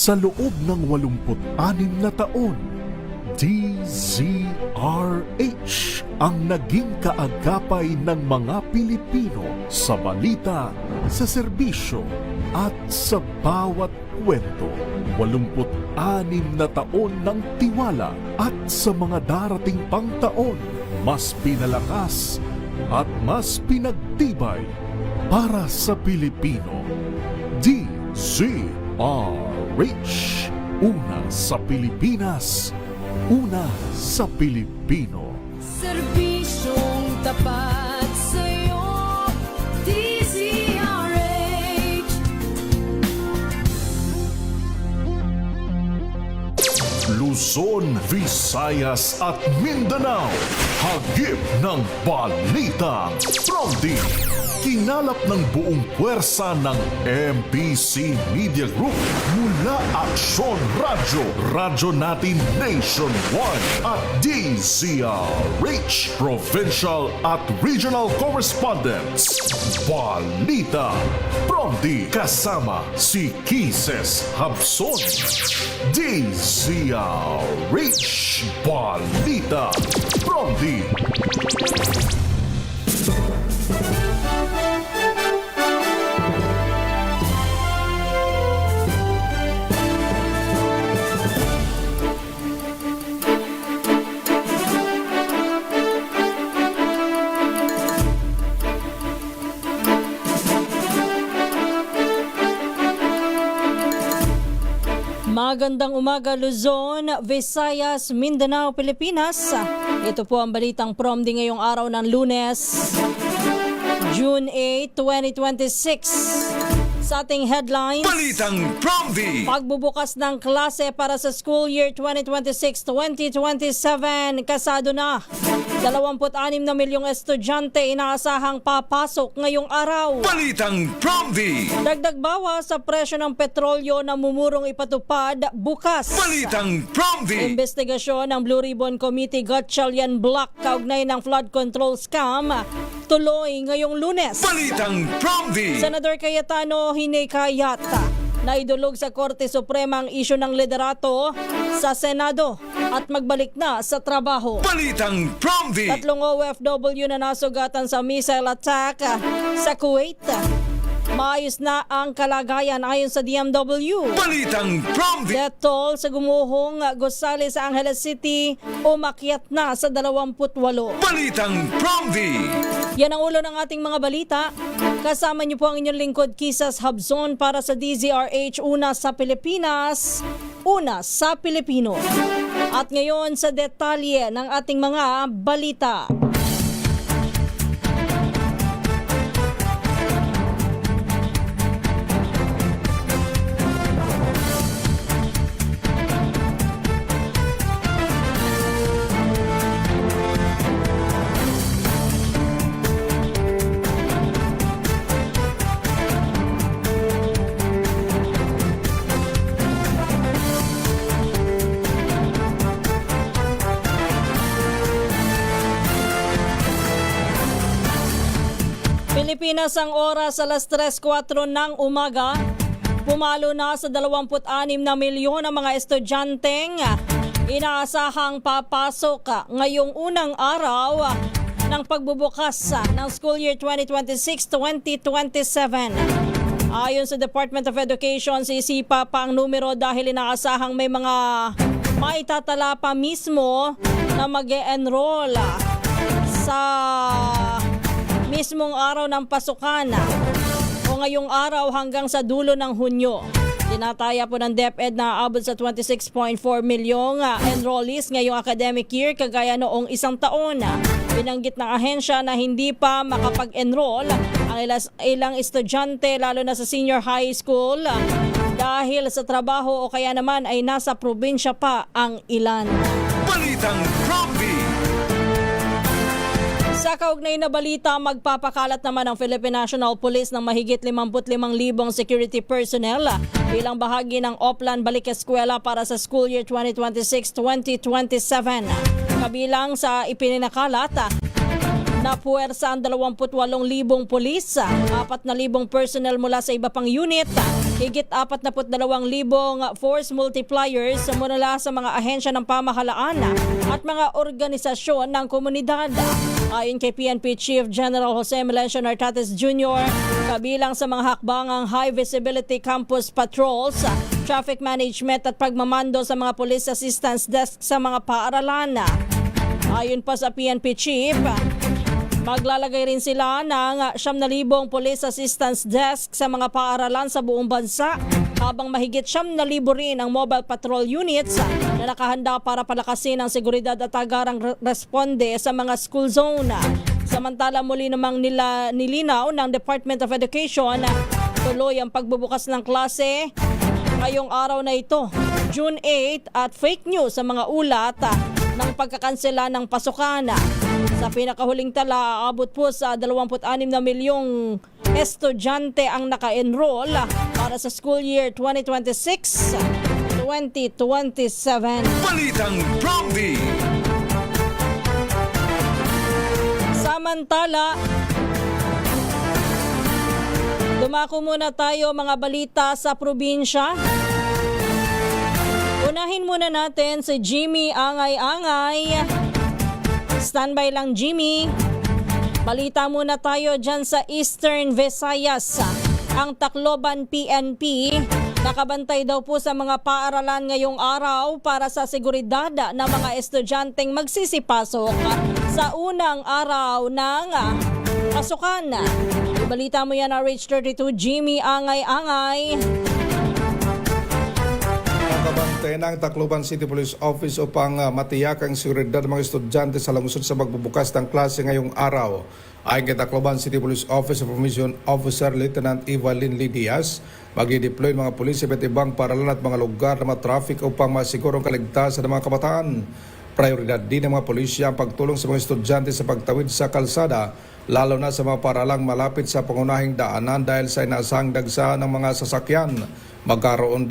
Sa loob ng 86 na taon, DZRH ang naging kaagapay ng mga Pilipino sa balita, sa serbisyo at sa bawat kwento. 86 na taon ng tiwala at sa mga darating pang taon, mas pinalakas at mas pinagtibay para sa Pilipino. DZRH, una sa Pilipinas, una sa Pilipino. Serbisyong tapat sa'yo, DZRH. Luzon, Visayas at Mindanao, hagip ng balitang Promdi. Kinalap ng buong puwersa ng MBC Media Group mula Aksyon Radyo, Radyo Natin Nationwide at DZRH, Provincial at Regional Correspondents. Balita Promdi kasama si Kises Habson. DZRH, Balita Promdi. Magandang umaga Luzon, Visayas, Mindanao, Pilipinas. Ito po ang balitang Promdi ngayong araw ng Lunes, June 8, 2026. Sa ating headlines, Balitang Promdi! pagbubukas ng klase para sa school year 2026-2027, kasado na. 26 na milyong estudyante inaasahang papasok ngayong araw. Balitang Promdi! Dagdag bawas sa presyo ng petrolyo na mumurong ipatupad bukas. Balitang Promdi! Investigasyon ng Blue Ribbon Committee Gatchalian Block kaugnay ng flood control scam tuloy ngayong Lunes. Balitang Promdi! Senador Cayetano hinikayat na idulog sa Korte Suprema ang isyu ng liderato sa Senado at magbalik na sa trabaho. Balitang Promdi! 3 OFW na nasugatan sa missile attack sa Kuwait. Maayos na ang kalagayan ayon sa DMW. Balitang Promdi! Death toll sa gumuhong Gosales sa Angeles City umakyat na sa 28. Balitang Promdi! Yan ang ulo ng ating mga balita. Kasama niyo po ang inyong lingkod Kisas Habzon para sa DZRH, una sa Pilipinas, una sa Pilipino. At ngayon sa detalye ng ating mga balita. Pilipinas ang oras alas 3:04 ng umaga. Pumalo na sa 26 na milyon ang mga estudyanteng inaasahang papasok ngayong unang araw ng pagbubukas ng school year 2026-2027. Ayon sa Department of Education, sisipa pa ang numero dahil inaasahang may mga maitatala pa mismo na mag-e-enroll sa mismong araw ng pasukan o ngayong araw hanggang sa dulo ng Hunyo. Tinataya po ng DepEd na aabot sa 26.4 milyong enrollees ngayong academic year kagaya noong isang taon. Binanggit ng ahensya na hindi pa makapag-enroll ang ilang estudyante lalo na sa senior high school dahil sa trabaho o kaya naman ay nasa probinsya pa ang ilan. Balitang Promdi! Sa kaugnay na balita, magpapakalat naman ang Philippine National Police ng mahigit 55,000 security personnel bilang bahagi ng Oplan Balik Eskwela para sa school year 2026-2027. Kabilang sa ipinakalat na puwersa ang 28,000 pulis, 4,000 personnel mula sa iba pang unit, higit 42,000 force multipliers mula sa mga ahensya ng pamahalaan at mga organisasyon ng komunidad. Ayon kay PNP Chief General Jose Melencio Nartates Jr., kabilang sa mga hakbangang high visibility campus patrols, traffic management at pagmamando sa mga police assistance desk sa mga paaralan. Ayon pa sa PNP Chief, maglalagay rin sila ng 9,000 police assistance desk sa mga paaralan sa buong bansa, habang mahigit 9,000 rin ang mobile patrol units na nakahanda para palakasin ang seguridad at agarang responde sa mga school zone. Samantala, muli namang nilinaw ng Department of Education tuloy ang pagbubukas ng klase ngayong araw na ito, June 8, at fake news sa mga ulat ng pagkakansela ng pasukan. Sa pinakahuling tala, aabot po sa 26 na milyong estudyante ang naka-enroll para sa school year 2026-2027. Balitang Prompty. Samantala, dumako muna tayo mga balita sa probinsya. Unahin muna natin si Jimmy Angay-Angay. Standby lang, Jimmy. Balita muna tayo dyan sa Eastern Visayas. Ang Tacloban PNP nakabantay daw po sa mga paaralan ngayong araw para sa seguridad ng mga estudyanteng magsisipasok sa unang araw ng pasukan. Balita mo yan na RH32, Jimmy Angay-Angay. Nakabantay ng Tacloban City Police Office upang matiyak ang seguridad ng mga estudyante sa lungsod sa magbubukas ng klase ngayong araw. Ayon kay Tacloban City Police Office Information Officer Lieutenant Evalyn Lidias, mag-deploy mga pulis sa iba't ibang paralan at mga lugar na traffic upang masiguro ang kaligtasan ng mga kabataan. Prioridad din ng mga pulisya ang pagtulong sa mga estudyante sa pagtawid sa kalsada, lalo na sa mga paralang malapit sa pangunahing daanan dahil sa inaasahang dagsa ng mga sasakyan. Magkakaroon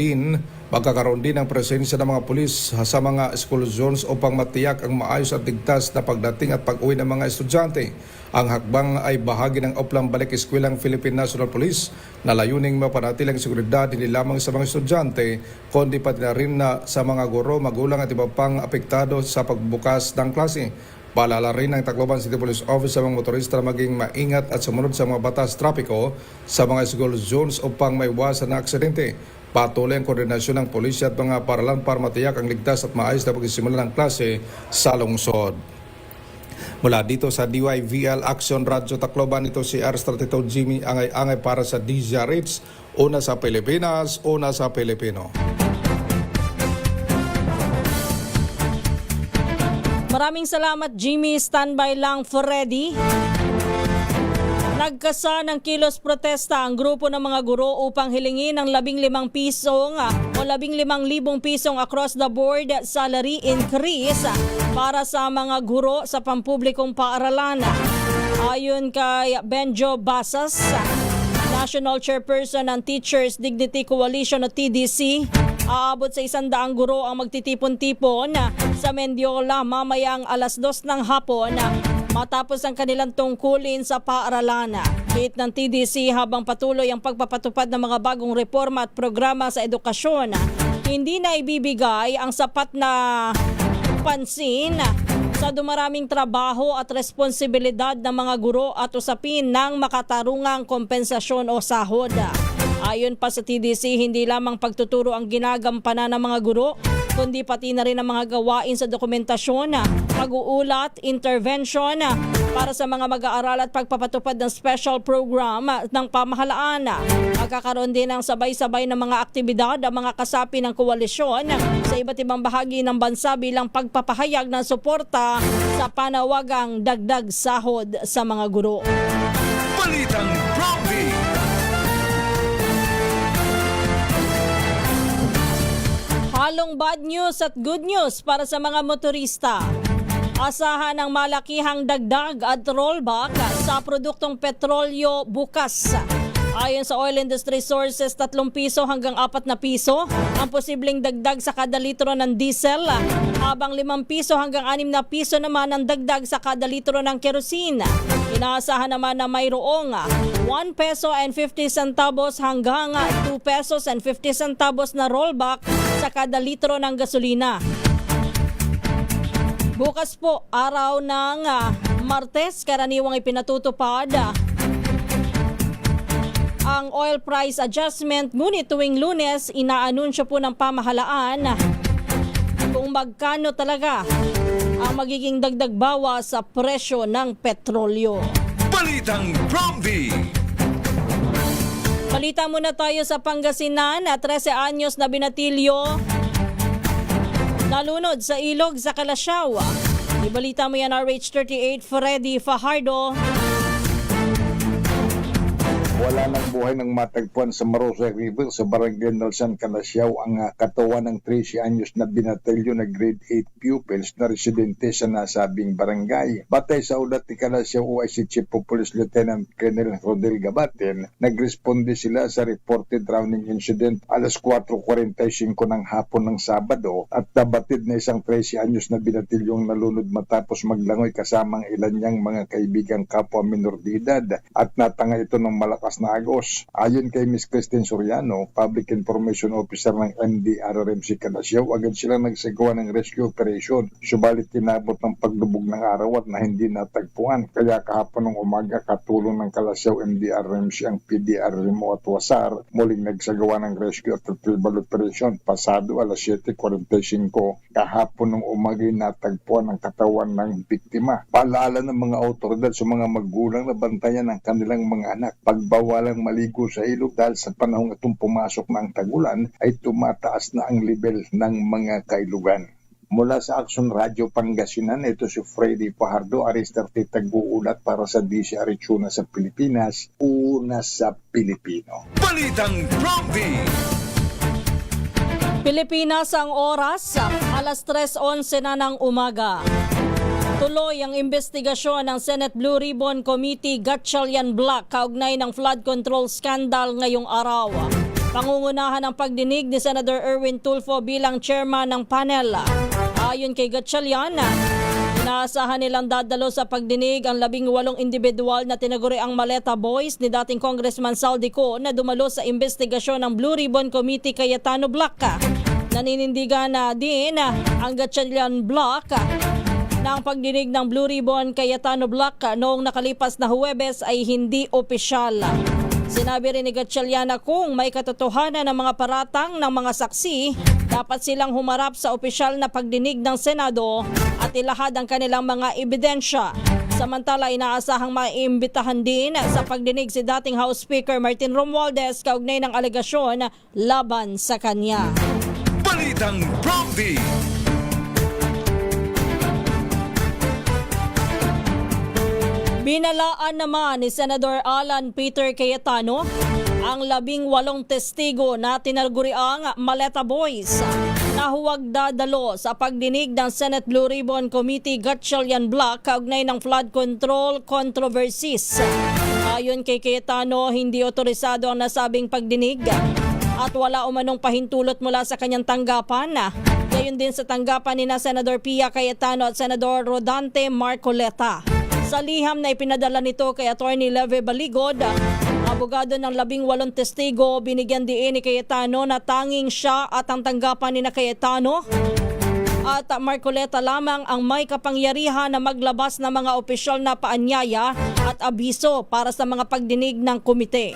din ang presensya ng mga pulis sa mga school zones upang matiyak ang maayos at ligtas na pagdating at pag-uwi ng mga estudyante. Ang hakbang ay bahagi ng Oplang Balik Eskwelang Philippine National Police na layuning mapanatiling seguridad hindi lamang sa mga estudyante kundi pati na rin sa mga guro, magulang at iba pang apektado sa pagbukas ng klase. Paalala rin ng Tacloban City Police Office sa mga motorista na maging maingat at sumunod sa mga batas trapiko sa mga school zones upang maiwasan na aksidente. Patuloy ang koordinasyon ng pulisya at mga paralan para matiyak ang ligtas at maayos na pagsisimula ng klase sa lungsod. Mula dito sa DYVL Action Radio Tacloban, ito si RH32 Jimmy Angay-Angay para sa DZRH, una sa Pilipinas, una sa Pilipino. Maraming salamat, Jimmy. Standby lang for ready. Nagkasa ng kilos protesta ang grupo ng mga guro upang hilingin ang 15 pisong o 15,000 pisong across the board salary increase para sa mga guro sa pampublikong paaralan. Ayon kay Benjo Basas, National Chairperson ng Teachers Dignity Coalition o TDC, aabot sa 100 guro ang magtitipon-tipon sa Mendiola mamayang 2:00 ng hapon matapos ang kanilang tungkulin sa paaralan. Hit ng TDC, habang patuloy ang pagpapatupad ng mga bagong reforma at programa sa edukasyon, hindi na ibibigay ang sapat na pansin sa dumaraming trabaho at responsibilidad ng mga guro at usapin ng makatarungang kompensasyon o sahod. Ayon pa sa TDC, hindi lamang pagtuturo ang ginagampanan ng mga guro, kundi pati na rin ang mga gawain sa dokumentasyon, pag-uulat, intervention para sa mga mag-aaral at pagpapatupad ng special program ng pamahalaan. Magkakaroon din ng sabay-sabay ng mga aktibidad ang mga kasapi ng koalisyon sa iba't ibang bahagi ng bansa bilang pagpapahayag ng suporta sa panawagang dagdag sahod sa mga guro. Balitang Prompty. Halong bad news at good news para sa mga motorista. Asahan ang malakihang dagdag at rollback sa produktong petrolyo bukas. Ayon sa oil industry sources, 3 piso hanggang 4 na piso ang posibleng dagdag sa kada litro ng diesel, habang 5 piso hanggang 6 na piso naman ang dagdag sa kada litro ng kerosene. Inaasahan naman na mayroong 1 peso and 50 centavos hanggang 2 pesos and 50 centavos na rollback sa kada litro ng gasolina. Bukas po, araw ng Martes, karaniwang ipinatutupad ang oil price adjustment, ngunit tuwing Lunes, inaanunsyo po ng pamahalaan kung magkano talaga ang magiging dagdag bawas sa presyo ng petrolyo. Balitang Bromby. Balita muna tayo sa Pangasinan. 13 anyos na binatilyo nalunod sa ilog sa Calasiao. Ibalita mo yan, RH38 Freddy Fajardo. Wala ng buhay ng matagpuan sa Marosa River sa Barangay Nelson, Calasiao ang katawan ng 13 anyos na binatilyo na grade 8 pupils na residente sa nasabing barangay. Batay sa ulat ni Calasiao OIC Chief of Police Lieutenant Colonel Rodel Gabatin, nagresponde sila sa reported drowning incident alas 4:45 ng hapon ng Sabado at nabatid na isang 13 anyos na binatilyong nalunod matapos maglangoy kasamang ilan niyang mga kaibigang kapwa minor de edad at natanga ito ng malakas na agos. Ayon kay Ms. Christine Soriano, Public Information Officer ng MDRRMC Calasiao, agad silang nagsagawa ng rescue operation. Subalit kinabot ng paglubog ng araw at na hindi natagpuan. Kaya kahapon ng umaga, katulong ng Calasiao MDRRMC ang PDRMO at WASAR, muling nagsagawa ng rescue at retrieval operation. Pasado alas 7:45 kahapon ng umaga natagpuan ang katawan ng biktima. Paalala ng mga otoridad sa mga magulang na bantayan ang kanilang mga anak. Pagbawalang maligo sa ilog dahil sa panahong itong pumasok na ang tagulan ay tumataas na ang level ng mga kailugan. Mula sa Action Radio Pangasinan, ito si Freddy Fajardo, Aristarte Tag-uulat para sa DCRH Una sa Pilipinas, una sa Pilipino. Balitang Bromby. Pilipinas ang oras, alas 3:11 na ng umaga. Tuloy ang investigasyon ng Senate Blue Ribbon Committee Gatchalian Block kaugnay ng flood control scandal ngayong araw. Pangungunahan ang pagdinig ni Senator Erwin Tulfo bilang chairman ng panel. Ayon kay Gatchalian, inaasahan nilang dadalo sa pagdinig ang 18 individual na tinaguriang Maleta Boys ni dating Congressman Saldico na dumalo sa investigasyon ng Blue Ribbon Committee Cayetano Block. Naninindigan na din ang Gatchalian Block na ang pagdinig ng Blue Ribbon Cayetano Block noong nakalipas na Huwebes ay hindi opisyal. Sinabi rin ni Gatchalian na kung may katotohanan ng mga paratang ng mga saksi, dapat silang humarap sa opisyal na pagdinig ng Senado at ilahad ang kanilang mga ebidensya. Samantala, inaasahang maiimbitahan din sa pagdinig si dating House Speaker Martin Romualdez kaugnay ng alegasyon laban sa kanya. Balitang Bromby. Binalaan naman ni Senador Alan Peter Cayetano ang 18 testigo na tinaguriang Maleta Boys na huwag dadalo sa pagdinig ng Senate Blue Ribbon Committee Gatchalian Block kaugnay ng flood control controversies. Ayon kay Cayetano, hindi otorisado ang nasabing pagdinig at wala umanong pahintulot mula sa kanyang tanggapan. Gayon din sa tanggapan ni na Senador Pia Cayetano at Senador Rodante Marcoleta. Sa liham na ipinadala nito kay Attorney Leve Baligod, abogado ng 18 testigo, binigyan diin ni Cayetano na tanging siya at ang tanggapan ni na Cayetano at Marcoleta lamang ang may kapangyarihan na maglabas ng mga opisyal na paanyaya at abiso para sa mga pagdinig ng komite.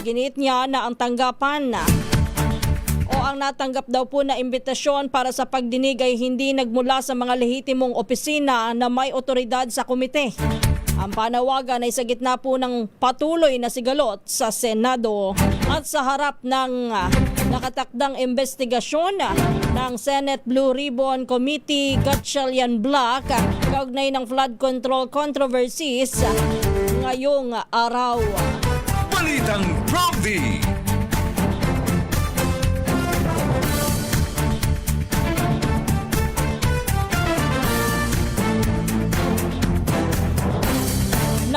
Iginit niya na ang tanggapan ang natanggap daw po na imbitasyon para sa pagdinig ay hindi nagmula sa mga lehitimong opisina na may otoridad sa komite. Ang panawagan ay sa gitna po ng patuloy na sigalot sa Senado at sa harap ng nakatakdang investigasyon ng Senate Blue Ribbon Committee Gatchalian Block kaugnay ng flood control controversies ngayong araw. Balitang Bromby.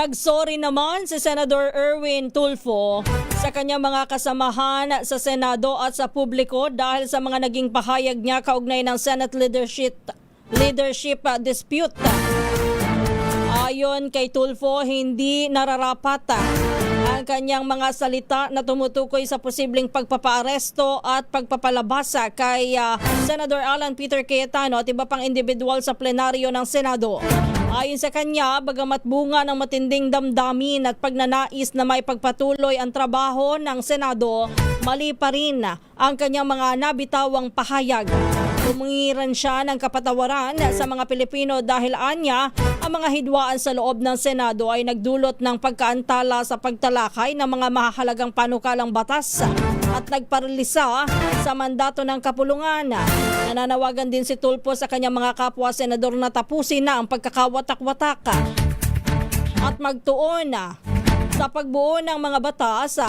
Nagsorry naman si Senator Erwin Tulfo sa kanyang mga kasamahan sa Senado at sa publiko dahil sa mga naging pahayag niya kaugnay ng Senate leadership dispute. Ayon kay Tulfo, hindi nararapat ang kanyang mga salita na tumutukoy sa posibleng pagpapaaresto at pagpapalabas kay Senator Alan Peter Cayetano at iba pang individual sa plenaryo ng Senado. Ayon sa kanya, bagamat bunga ng matinding damdamin at pagnanais na may pagpatuloy ang trabaho ng Senado, mali pa rin ang kanyang mga nabitawang pahayag. Humingi rin siya ng kapatawaran sa mga Pilipino dahil anya ang mga hidwaan sa loob ng Senado ay nagdulot ng pagkaantala sa pagtalakay ng mga mahahalagang panukalang batas at nagparalisa sa mandato ng kapulungan. Nananawagan din si Tulfo sa kanyang mga kapwa senador na tapusin na ang pagkakawatak-watak at magtuon sa pagbuo ng mga batas,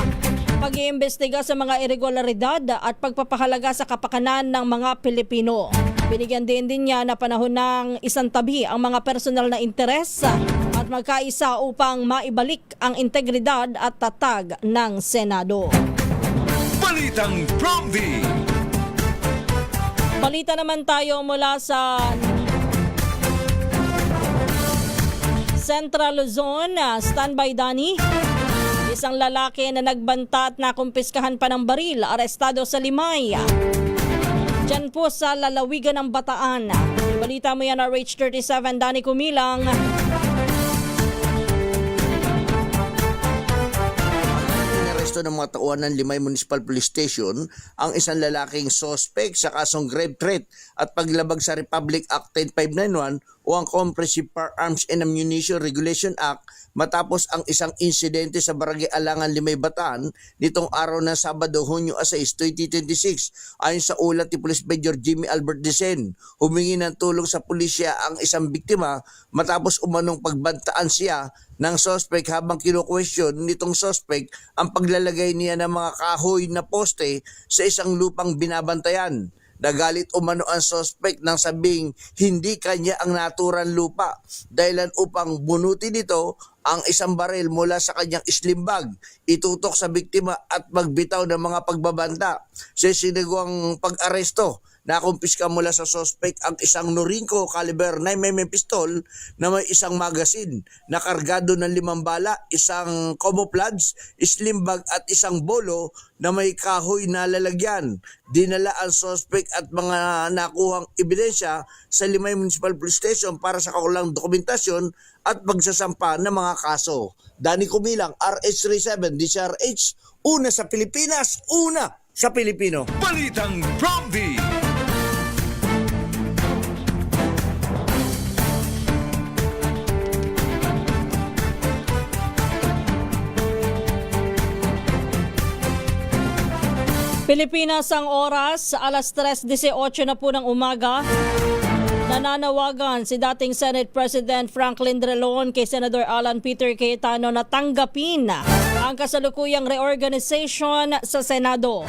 pag-iimbestiga sa mga irregularidad at pagpapahalaga sa kapakanan ng mga Pilipino. Binigyan din niya na panahon ng isang tabi ang mga personal na interes at magkaisa upang maibalik ang integridad at tatag ng Senado. Balitang Prompty. Balita naman tayo mula sa Central Luzon. Standby Dani. Isang lalaki na nagbanta at nakumpiskahan pa ng baril, arestado sa Limay. Diyan po sa lalawigan ng Bataan. Balita mo yan, RH37, Dani Kumilang. Inaresto ng mga tauhan ng Limay Municipal Police Station ang isang lalaking sospek sa kasong grave threat at paglabag sa Republic Act 10591 o ang Comprehensive Firearms and Ammunition Regulation Act matapos ang isang insidente sa Barangay Alangan, Limay, Bataan nitong araw ng Sabado, Hunyo 6, 2026. Ayon sa ulat ni Police Major Jimmy Albert Desen, humingi ng tulong sa pulisya ang isang biktima matapos umanong pagbantaan siya ng sospek habang kino-question nitong sospek ang paglalagay niya ng mga kahoy na poste sa isang lupang binabantayan. Nagalit umano ang sospek nang sabing hindi kanya ang naturang lupa dahilan upang bunutin nito ang isang baril mula sa kanyang slim bag, itutok sa biktima at magbitaw ng mga pagbabanta. Sa sinigawang pag-aresto, nakumpiska mula sa sospek ang isang Norinco caliber 9mm pistol na may isang magasin na kargado ng 5 bala, isang camouflage, slim bag at isang bolo na may kahoy na lalagyan. Dinala ang sospek at mga nakuhang ebidensya sa Limay Municipal Police Station para sa kaukulang dokumentasyon at pagsasampa ng mga kaso. Dani Kumilang, RH37, DCRH, una sa Pilipinas, una sa Pilipino. Balitang Prompty. Pilipinas ang oras, alas 3:18 na po ng umaga. Nananawagan si dating Senate President Franklin Drilon kay Senator Alan Peter Cayetano na tanggapin ang kasalukuyang reorganization sa Senado.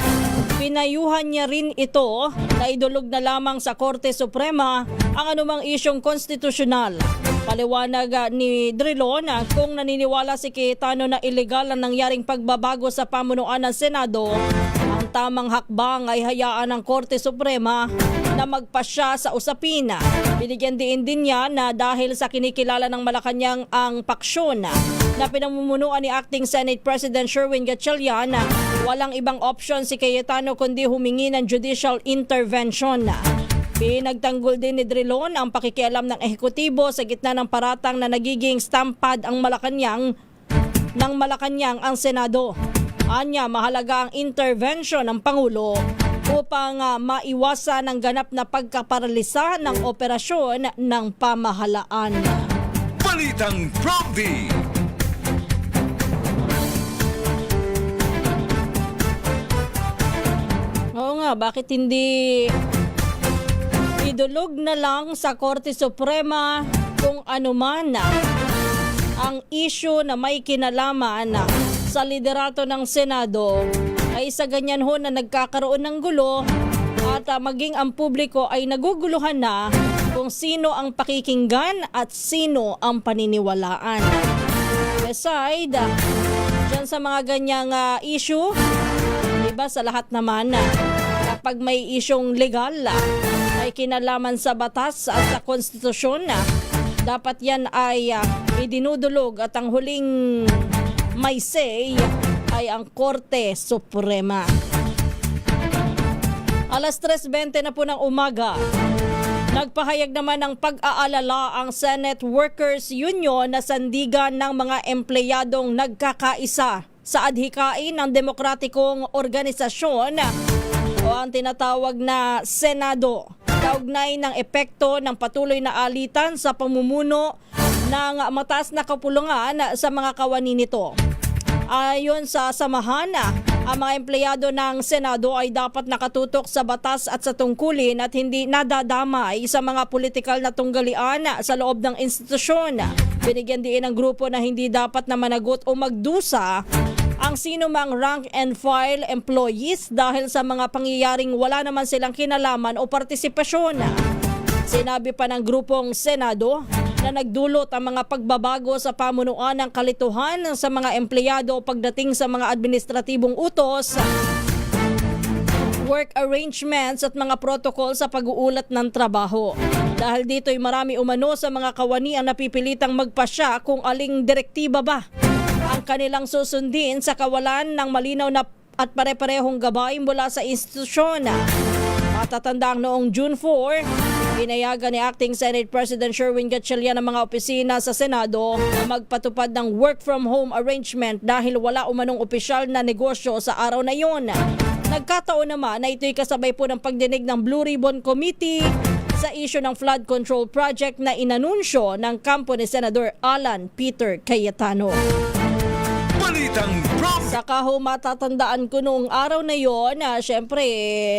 Pinayuhan niya rin ito na idulog na lamang sa Korte Suprema ang anumang isyong konstitusyonal. Paliwanag ni Drilon kung naniniwala si Cayetano na illegal ang nangyaring pagbabago sa pamunuan ng Senado, ang tamang hakbang ay hayaan ng Korte Suprema na magpasya sa usapin. Binigyan din niya na dahil sa kinikilala ng Malacanang ang paksyon na pinamumunuan ni Acting Senate President Sherwin Gatchalian, walang ibang option si Cayetano kundi humingi ng judicial intervention. Pinagtanggol din ni Drilon ang pakikialam ng ehekutibo sa gitna ng paratang na nagiging stampad ang Malacanang ang Senado. Anya, mahalaga ang intervention ng Pangulo upang maiwasan ang ganap na pagkaparalisa ng operasyon ng pamahalaan. Balitang Prompty. Oo nga, bakit hindi idulog na lang sa Korte Suprema kung ano man ang issue na may kinalaman sa liderato ng Senado ay sa ganyan ho na nagkakaroon ng gulo at maging ang publiko ay naguguluhan na kung sino ang pakikinggan at sino ang paniniwalaan. Beside, dyan sa mga ganyang issue. Diba, sa lahat naman, kapag may isyong legal, may kinalaman sa batas at sa konstitusyon, dapat yan ay idinudulog at ang huling may say ay ang Korte Suprema. Alas 3:20 na po ng umaga. Nagpahayag naman ng pag-aalala ang Senate Workers Union na sandigan ng mga empleyadong nagkakaisa sa adhikain ng demokratikong organisasyon o ang tinatawag na Senado. Kaugnay ng epekto ng patuloy na alitan sa pamumuno ng mataas na kapulungan sa mga kawani nito. Ayon sa samahan, ang mga empleyado ng Senado ay dapat nakatutok sa batas at sa tungkulin at hindi nadadamay sa mga politikal na tunggalian sa loob ng institusyon. Binigyan din ng grupo na hindi dapat na managot o magdusa ang sino mang rank and file employees dahil sa mga pangyayaring wala naman silang kinalaman o partisipasyon. Sinabi pa ng grupong Senado na nagdulot ang mga pagbabago sa pamunuan ng kalituhan sa mga empleyado pagdating sa mga administratibong utos, work arrangements at mga protocol sa pag-uulat ng trabaho. Dahil dito'y marami umano sa mga kawani ang napipilitang magpasya kung aling direktiba ba ang kanilang susundin sa kawalan ng malinaw na at pare-parehong gabay mula sa institusyon. Matatandang noong June 4, pinayagan ni Acting Senate President Sherwin Gatchalian ng mga opisina sa Senado na magpatupad ng work from home arrangement dahil wala umanong opisyal na negosyo sa araw na iyon. Nagkataon naman na ito'y kasabay po ng pagdinig ng Blue Ribbon Committee sa issue ng flood control project na inanunsyo ng kampo ni Senador Alan Peter Cayetano. Balitang Prompdi. Saka ho matatandaan ko noong araw na yon, syempre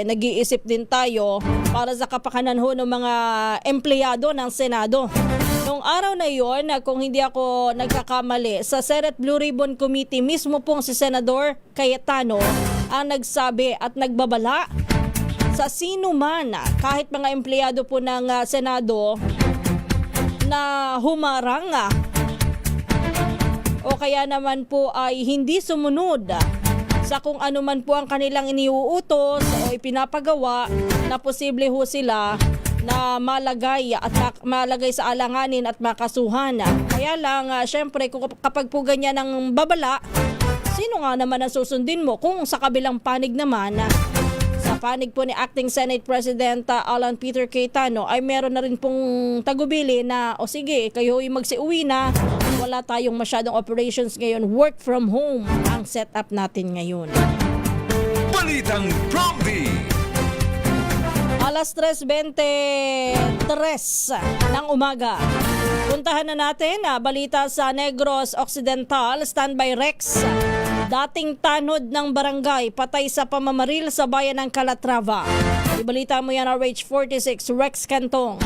nag-iisip din tayo para sa kapakanan ho ng mga empleyado ng Senado. Noong araw na yon, kung hindi ako nagkakamali, sa Senate Blue Ribbon Committee mismo pong si Senador Cayetano ang nagsabi at nagbabala sa sino man, kahit mga empleyado po ng Senado na humarang o kaya naman po ay hindi sumunod sa kung ano man po ang kanilang iniuutos o ipinapagawa, na posible ho sila na malagay sa alanganin at makasuhan. Kaya lang, syempre, kapag po ganyan ang babala, sino nga naman ang susundin mo? Kung sa kabilang panig naman, sa panig po ni Acting Senate President Alan Peter Cayetano ay meron na rin pong tagubili na, o sige, kayo yung magsiuwi na, wala tayong masyadong operations ngayon, work from home ang setup natin ngayon. Balitang Prompdi. Alas 3:23 ng umaga. Puntahan na natin balita sa Negros Occidental. Standby Rex. Dating tanod ng barangay patay sa pamamaril sa bayan ng Calatrava. Ibalita mo yan, RH46 Rex Cantong.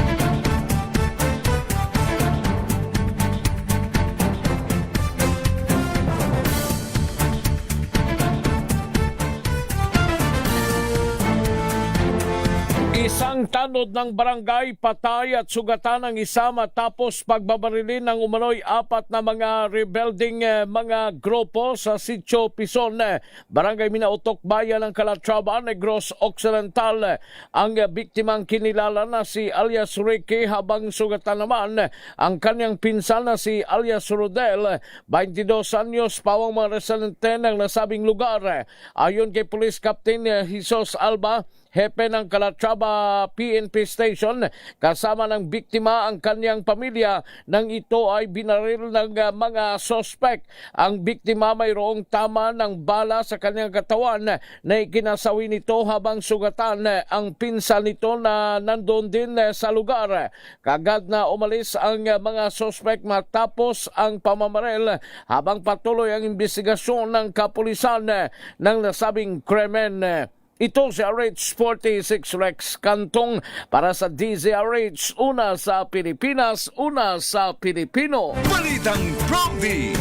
Isang tanod ng barangay patay at sugatan ng isa matapos pagbabarilin ng umano'y 4 na mga rebelding mga grupo sa Sitio Pison, Barangay Minautok, Bayan ng Calatrava, Negros Occidental. Ang biktimang kinilala na si alias Ricky, habang sugatan naman ang kanyang pinsan na si alias Rodel, 22 anyos, pawang mga residente ng nasabing lugar. Ayon kay Police Captain Jesus Alba, hepe ng Calatrava PNP Station, kasama ng biktima ang kanyang pamilya nang ito ay binaril ng mga sospek. Ang biktima mayroong tama ng bala sa kanyang katawan na ikinasawi nito, habang sugatan ang pinsan nito na nandoon din sa lugar. Kagad na umalis ang mga sospek matapos ang pamamaril, habang patuloy ang investigasyon ng kapulisan ng nasabing krimen. Ito si RH46 Rex Cantong para sa DZRH, una sa Pilipinas, una sa Pilipino. Balitang Prompdi.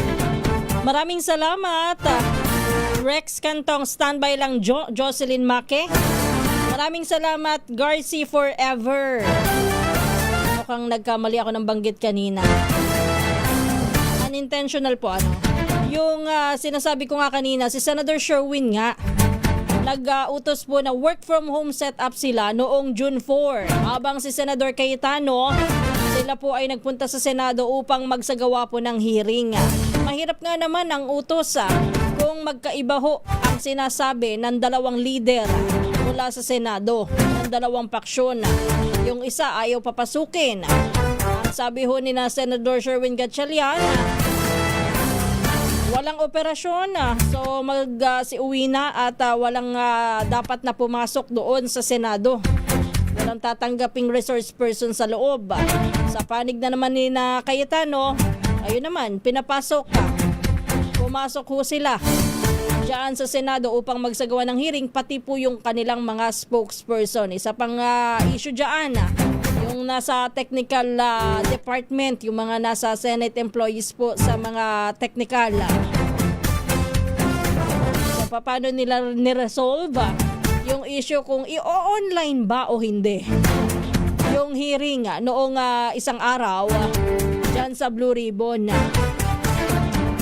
Maraming salamat, Rex Cantong. Standby lang, Jocelyn Make. Maraming salamat, Garci Forever. Mukhang nagkamali ako ng banggit kanina. Unintentional po, ano? Yung sinasabi ko nga kanina, si Senator Sherwin nga, nag-utos po na work from home setup sila noong June 4. Habang si Senador Cayetano, sila po ay nagpunta sa Senado upang magsagawa po ng hearing. Mahirap nga naman ang utos kung magkaiba ho ang sinasabi ng dalawang leader mula sa Senado, ng dalawang paksyon. Yung isa ayaw papasukin. Ang sabi ho ni na Senador Sherwin Gatchalian, walang operasyon, so mag-siuwi na at walang dapat na pumasok doon sa Senado. Walang tatanggaping resource person sa loob. Sa panig na naman ni na Cayetano, ayun naman, pinapasok ka. Pumasok ho sila diyan sa Senado upang magsagawa ng hearing, pati po yung kanilang mga spokesperson. Isa pang issue diyan, yung nasa technical department, yung mga nasa Senate employees po sa mga technical. So, paano nila niresolve yung issue kung i-online ba o hindi? Yung hearing noong isang araw dyan sa Blue Ribbon.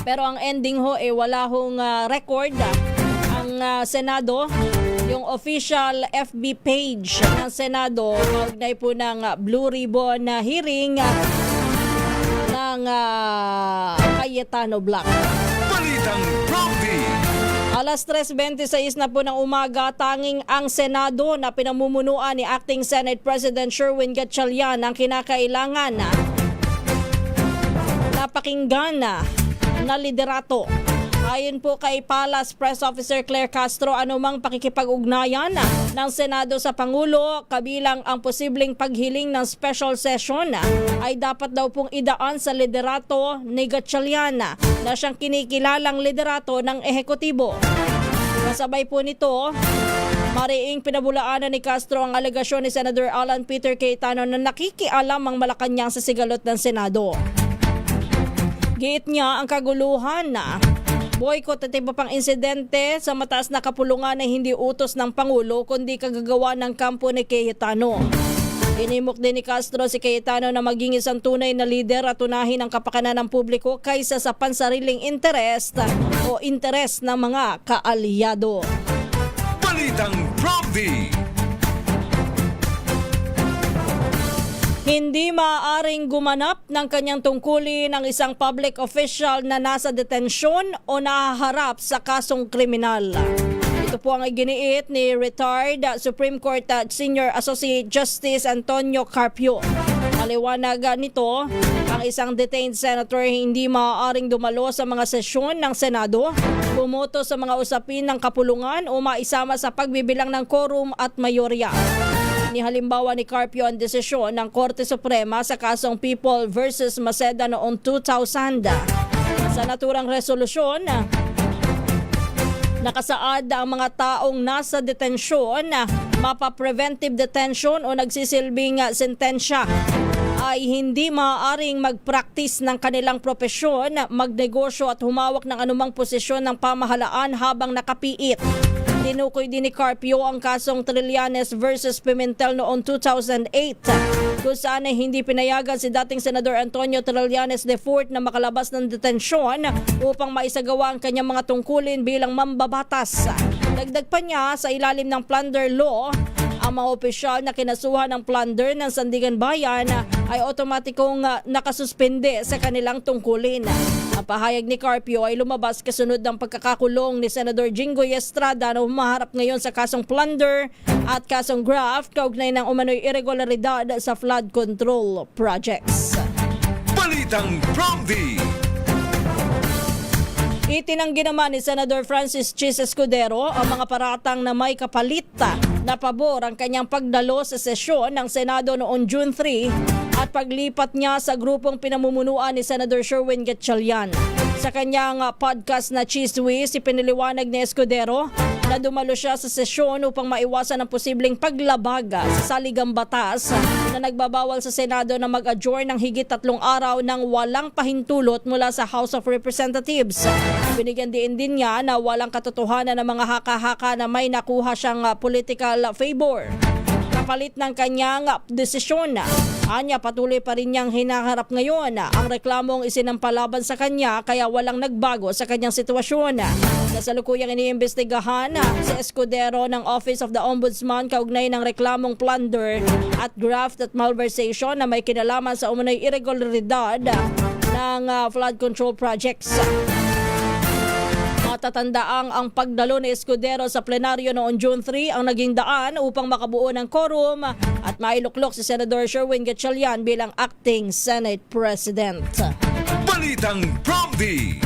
Pero ang ending ho wala hong record ang Senado. Yung official FB page ng Senado kaugnay po ng Blue Ribbon na hearing ng Cayetano Black. Balitang Prompty. Alas 3:26 na po ng umaga, tanging ang Senado na pinamumunuan ni Acting Senate President Sherwin Gatchalian ang kinakailangan na pakinggan na liderato. Ayon po kay Palace Press Officer Claire Castro, anumang pakikipag-ugnayan ng Senado sa Pangulo kabilang ang posibleng paghiling ng special session ay dapat daw pong idaan sa liderato ni Gatchalian na siyang kinikilalang liderato ng ehekutibo. Kasabay po nito, mariing pinabulaanan ni Castro ang alegasyon ni Senator Alan Peter Cayetano na nakikialam ang Malacanang sa sigalot ng Senado. Giit niya ang kaguluhan na boycott at iba pang insidente sa mataas na kapulungan na hindi utos ng Pangulo kundi kagagawa ng kampo ni Cayetano. Inimok din ni Castro si Cayetano na maging isang tunay na lider at unahin ang kapakanan ng publiko kaysa sa pansariling interes o interes ng mga kaalyado. Balitang Prompty. Hindi maaaring gumanap ng kanyang tungkulin ang isang public official na nasa detensyon o nahaharap sa kasong kriminal. Ito po ang iginiit ni retired Supreme Court Senior Associate Justice Antonio Carpio. Maliwanag nito, ang isang detained senator hindi maaaring dumalo sa mga sesyon ng Senado, bumoto sa mga usapin ng kapulungan o maisama sa pagbibilang ng quorum at mayorya. Halimbawa ni Carpio ang desisyon ng Korte Suprema sa kasong People versus Maceda noong 2000. Sa naturang resolusyon, nakasaad ang mga taong nasa detensyon, mapa-preventive detention o nagsisilbing sentensya ay hindi maaaring mag-practice ng kanilang propesyon, magnegosyo at humawak ng anumang posisyon ng pamahalaan habang nakapiit. Tinukoy din ni Carpio ang kasong Trillanes versus Pimentel noong 2008 kung saan ay hindi pinayagan si dating Senador Antonio Trillanes IV na makalabas ng detensyon upang maisagawa ang kanyang mga tungkulin bilang mambabatas. Dagdag pa niya, sa ilalim ng plunder law, ang mga opisyal na kinasuhan ng plunder ng Sandigan Bayan ay otomatikong nakasuspende sa kanilang tungkulin. Ang pahayag ni Carpio ay lumabas kasunod ng pagkakakulong ni Senador Jinggoy Estrada na humaharap ngayon sa kasong plunder at kasong graft kaugnay ng umano'y irregularidad sa flood control projects. Balitang Prompty. Itinanggi naman ni Senador Francis Chis Escudero ang mga paratang na may kapalit na pabor ang kanyang pagdalo sa sesyon ng Senado noong June 3 at paglipat niya sa grupong pinamumunuan ni Senator Sherwin Gatchalian. Sa kanyang podcast na Chiswi, ipiniliwanag ni Escudero na dumalo siya sa sesyon upang maiwasan ang posibleng paglabag sa saligang batas na nagbabawal sa Senado na mag-adjourn ng higit 3 araw ng walang pahintulot mula sa House of Representatives. Binigyan din niya na walang katotohanan ng mga haka-haka na may nakuha siyang political favor. kapalit ng kanyang desisyon. Anya, patuloy pa rin niyang hinaharap ngayon ang reklamong isinampalaban sa kanya kaya walang nagbago sa kanyang sitwasyon. Kasalukuyang iniimbestigahan si Escudero ng Office of the Ombudsman kaugnay ng reklamong plunder at graft at malversation na may kinalaman sa umunoy irregularidad ng flood control projects. Matatandaang ang pagdalo ni Escudero sa plenaryo noong June 3 ang naging daan upang makabuo ng quorum at mailuklok si Senador Sherwin Gatchalian bilang acting Senate President. Balitang Prompty.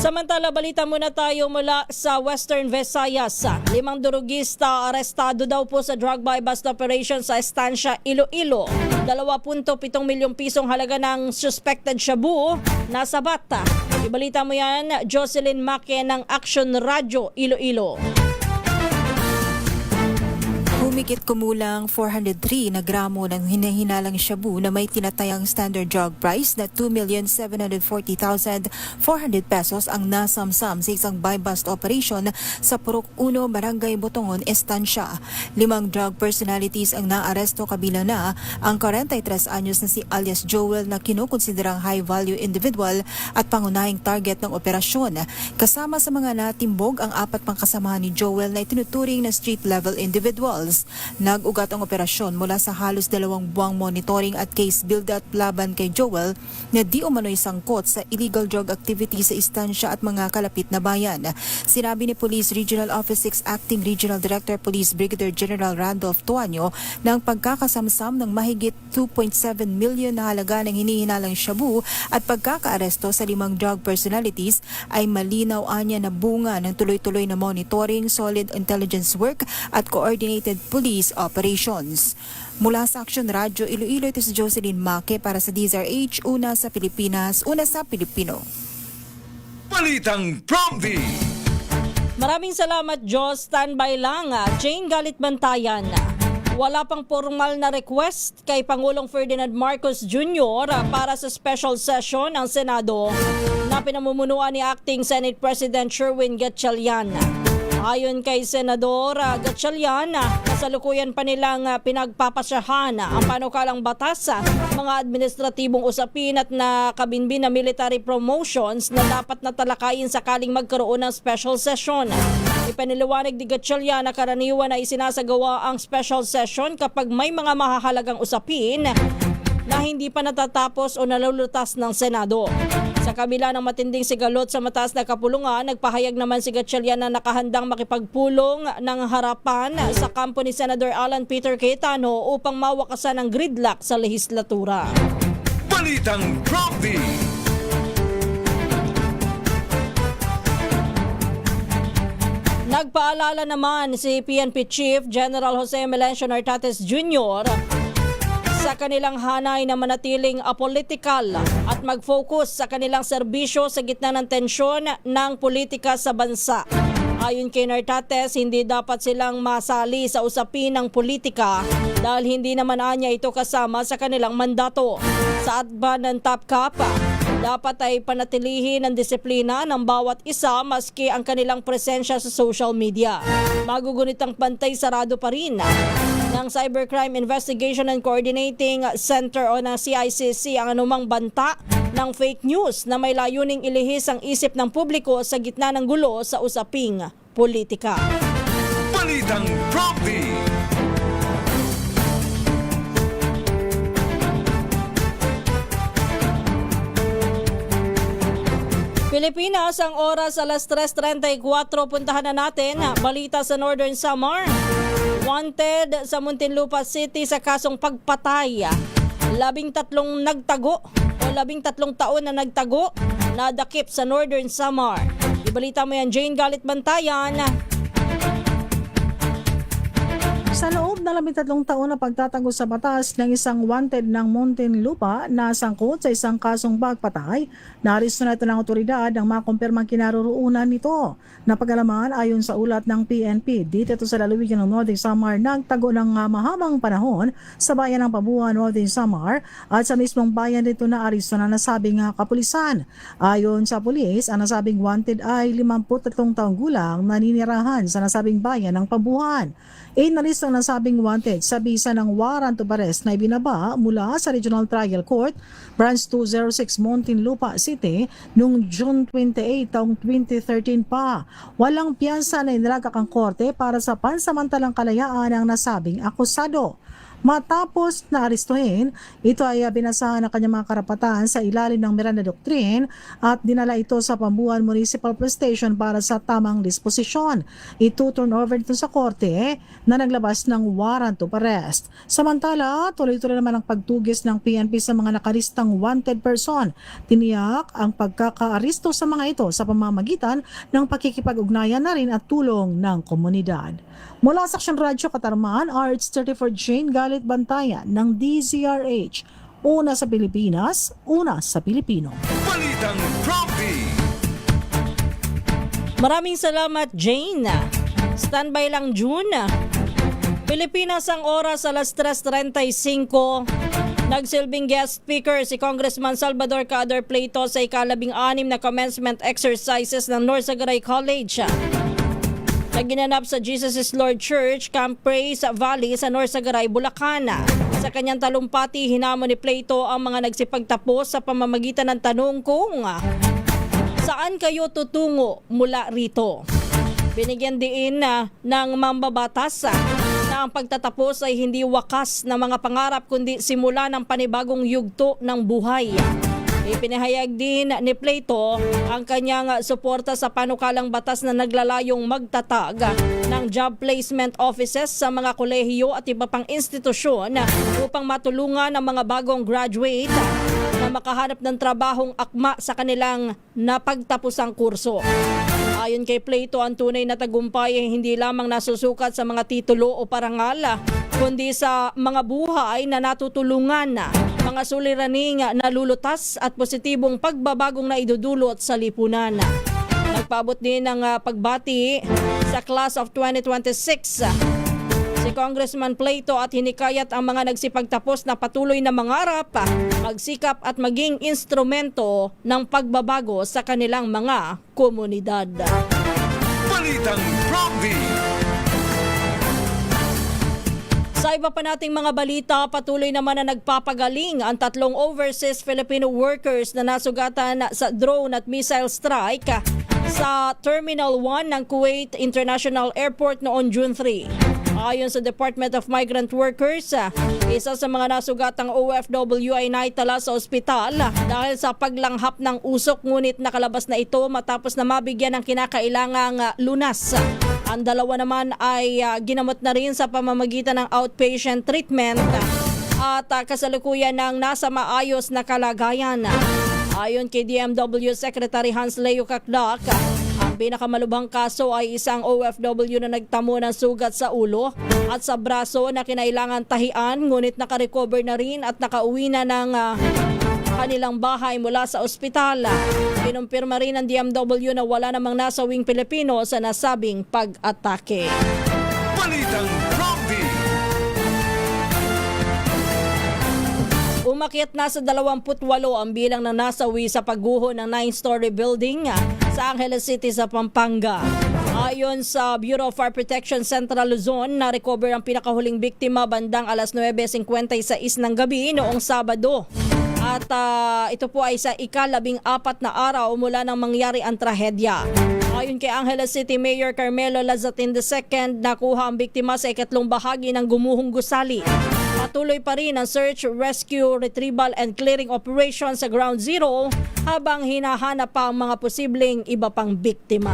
Samantala, balita muna tayo mula sa Western Visayas. 5 durugista arestado daw po sa drug buy bust operation sa Estancia, Iloilo. 2.7 milyong pisong halaga ng suspected shabu nasa bata. Ibalita mo yan, Jocelyn Maque ng Action Radio, Iloilo. Humigit kumulang 403 na gramo ng hinahinalang shabu na may tinatayang standard drug price na 2,740,400 pesos ang nasamsam sa isang buy-bust operation sa Purok 1, Barangay Botongon, Estancia. 5 drug personalities ang naaresto, kabila na ang 43 anyos na si alias Joel na kinukonsiderang high-value individual at pangunahing target ng operasyon. Kasama sa mga natimbog ang 4 pang kasamahan ni Joel na itinuturing na street-level individuals. Nag-ugat ang operasyon mula sa halos 2 buwang monitoring at case build-up laban kay Joel na di umano'y sangkot sa illegal drug activity sa Estancia at mga kalapit na bayan. Sinabi ni Police Regional Office 6 Acting Regional Director Police Brigadier General Randolph Tuanyo na ang pagkakasamsam ng mahigit 2.7 million na halaga ng hinihinalang shabu at pagkakaaresto sa 5 drug personalities ay malinaw anya na bunga ng tuloy-tuloy na monitoring, solid intelligence work at coordinated police operations. Mula sa Action Radio Iloilo, ito si Jocelyn Maque para sa DZRH, una sa Pilipinas, una sa Pilipino. Balitang Prompty. Maraming salamat, Joss. Standby lang. Jane Galit Bantayan. Wala pang formal na request kay Pangulong Ferdinand Marcos Jr. Para sa special session ng Senado na pinamumunuan ni Acting Senate President Sherwin Gatchalian. Ayon kay Senador Gatchalian, kasalukuyan pa nilang pinagpapasyahan ang panukalang batas, mga administratibong usapin at nakabinbin na military promotions na dapat natalakayin sakaling magkaroon ng special session. Ipaniliwanag ni Gatchalian na karaniwan na isinasagawa ang special session kapag may mga mahahalagang usapin na hindi pa natatapos o nalulutas ng Senado. Sa kabila ng matinding sigalot sa mataas na kapulungan, nagpahayag naman si Gatchalian na nakahandang makipagpulong ng harapan sa kampo ni Senator Alan Peter Cayetano upang mawakasan ang gridlock sa lehislatura. Balitang Prompty. Nagpaalala naman si PNP Chief General Jose Melencio Nartates Jr. sa kanilang hanay na manatiling apolitical at mag-focus sa kanilang serbisyo sa gitna ng tensyon ng politika sa bansa. Ayon kay Nartates, hindi dapat silang masali sa usapin ng politika dahil hindi naman anya ito kasama sa kanilang mandato. Sa atban ng Top Cap, dapat ay panatilihin ang disiplina ng bawat isa maski ang kanilang presensya sa social media. Magugunit ang pantay, sarado pa rin ng Cybercrime Investigation and Coordinating Center o ng CICC ang anumang banta ng fake news na may layuning ilihis ang isip ng publiko sa gitna ng gulo sa usaping politika. Balitang Prompty. Pilipinas, ang oras alas 3:34. Puntahan na natin balita sa Northern Samar. Wanted sa Muntinlupa City sa kasong pagpatay. 13 nagtago o 13 taon na nagtago, nadakip sa Northern Samar. Ibalita mo yan, Jane Galit Bantayan. Sa loob na 13 taon na pagtatago sa batas ng isang wanted ng Muntinlupa na sangkot sa isang kasong pagpatay, naaresto na ito ng otoridad ang makumpirmang kinaroroonan nito. Napagalaman ayon sa ulat ng PNP, dito ito sa lalawigan ng Northern Samar nagtago ng mahabang panahon sa bayan ng Pabuan, Northern Samar at sa mismong bayan dito na aresto na nasabing kapulisan. Ayon sa pulis, ang nasabing wanted ay 53 taong gulang naninirahan sa nasabing bayan ng Pabuan. Inalisto ang nasabing wanted sa bisa ng warrant of arrest na ibinaba mula sa Regional Trial Court, Branch 206 Muntinlupa City noong June 28 taong 2013 pa. Walang piyansa na inilagak ang korte para sa pansamantalang kalayaan ng nasabing akusado. Matapos na aristuhin, ito ay binasahan ng kanyang mga karapatan sa ilalim ng Miranda Doctrine at dinala ito sa Pabuan Municipal Police Station para sa tamang disposisyon. Ito-turn over dito sa korte na naglabas ng warrant of arrest. Samantala, tuloy-tuloy naman ang pagtugis ng PNP sa mga nakalistang wanted person. Tiniyak ang pagkakaaristo sa mga ito sa pamamagitan ng pakikipag-ugnayan na rin at tulong ng komunidad. Mula sa Action Radio Katarman, RH34 Jane Galit Bantayan ng DZRH. Una sa Pilipinas, una sa Pilipino. Balitang Prompty. Maraming salamat, Jane. Standby lang, June. Pilipinas ang oras alas 3:35. Nagsilbing guest speaker si Congressman Salvador Cader Plato sa ika-16 na commencement exercises ng Norsagaray College na ginanap sa Jesus is Lord Church, Camp Praise Valley sa Norsagaray, Bulacan. Sa kanyang talumpati, hinamon ni Plato ang mga nagsipagtapos sa pamamagitan ng tanong kung saan kayo tutungo mula rito. Binigyan din ng mambabatas na ang pagtatapos ay hindi wakas na mga pangarap kundi simula ng panibagong yugto ng buhay. Ipinahayag din ni Plato ang kanyang suporta sa panukalang batas na naglalayong magtatag ng job placement offices sa mga kolehiyo at iba pang institusyon upang matulungan ang mga bagong graduate na makahanap ng trabahong akma sa kanilang napagtapusang kurso. Ayon kay Plato, ang tunay na tagumpay ay hindi lamang nasusukat sa mga titulo o parangal, kundi sa mga buhay na natutulungan, mga suliraning nalulutas at positibong pagbabagong naidudulot sa lipunan. Nagpaabot din ng pagbati sa Class of 2026 si Congressman Plato at hinikayat ang mga nagsipagtapos na patuloy na mangarap, magsikap at maging instrumento ng pagbabago sa kanilang mga komunidad. Balitang Prompty. Sa iba pa nating mga balita, patuloy naman na nagpapagaling ang 3 overseas Filipino workers na nasugatan sa drone at missile strike sa Terminal 1 ng Kuwait International Airport noong June 3. Ayon sa Department of Migrant Workers, isa sa mga nasugatang OFW ay naitala sa ospital dahil sa paglanghap ng usok, ngunit nakalabas na ito matapos na mabigyan ng kinakailangang lunas. Ang dalawa naman ay ginamot na rin sa pamamagitan ng outpatient treatment at kasalukuyan ng nasa maayos na kalagayan. Ayon kay DMW Secretary Hans Leo Kakdak, ang pinakamalubhang kaso ay isang OFW na nagtamo ng sugat sa ulo at sa braso na kinailangan tahian, ngunit nakarecover na rin at nakauwi na ng kanilang bahay mula sa ospital. Kinumpirma rin ng DMW na wala namang nasawing Pilipino sa nasabing pag-atake. Balitang Prompty. Umakyat na sa 28 ang bilang ng nasawi sa pagguho ng 9-story building sa Angeles City sa Pampanga. Ayon sa Bureau of Fire Protection Central Luzon, na-recover ang pinakahuling biktima bandang alas 9:56 ng gabi noong Sabado. At ito po ay sa ika-14 na araw mula nang mangyari ang trahedya. Ayon kay Angeles City Mayor Carmelo Lazatin II, nakuha ang biktima sa ikatlong bahagi ng gumuhong gusali. Patuloy pa rin ang search, rescue, retrieval and clearing operation sa Ground Zero habang hinahanap pa ang mga posibleng iba pang biktima.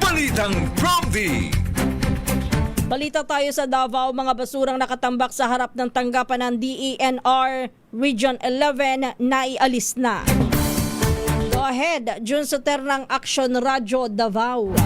Balitang Prompty. Balita tayo sa Davao, mga basurang nakatambak sa harap ng tanggapan ng DENR Region 11 naialis na. Go ahead, June Soter ng Action Radio Davao.